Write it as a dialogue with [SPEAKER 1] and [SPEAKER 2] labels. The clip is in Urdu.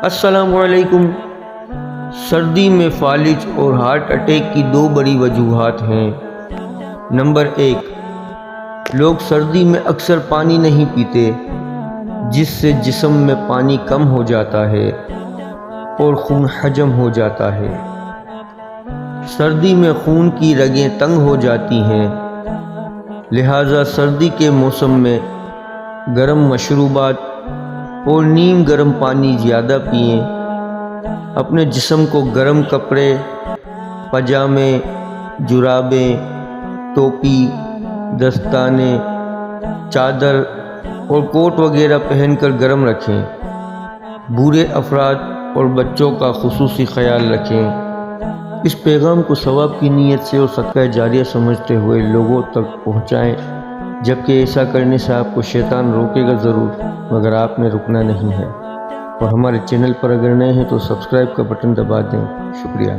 [SPEAKER 1] السلام علیکم۔ سردی میں فالج اور ہارٹ اٹیک کی دو بڑی وجوہات ہیں۔ نمبر 1، لوگ سردی میں اکثر پانی نہیں پیتے، جس سے جسم میں پانی کم ہو جاتا ہے اور خون حجم ہو جاتا ہے۔ سردی میں خون کی رگیں تنگ ہو جاتی ہیں، لہذا سردی کے موسم میں گرم مشروبات اور نیم گرم پانی زیادہ پئیں۔ اپنے جسم کو گرم کپڑے، پاجامے، جرابیں، ٹوپی، دستانے، چادر اور کوٹ وغیرہ پہن کر گرم رکھیں۔ بوڑھے افراد اور بچوں کا خصوصی خیال رکھیں۔ اس پیغام کو ثواب کی نیت سے اور صدقہ جاریہ سمجھتے ہوئے لوگوں تک پہنچائیں، جبکہ ایسا کرنے سے آپ کو شیطان روکے گا ضرور، مگر آپ نے رکنا نہیں ہے۔ اور ہمارے چینل پر اگر نئے ہیں تو سبسکرائب کا بٹن دبا دیں۔ شکریہ۔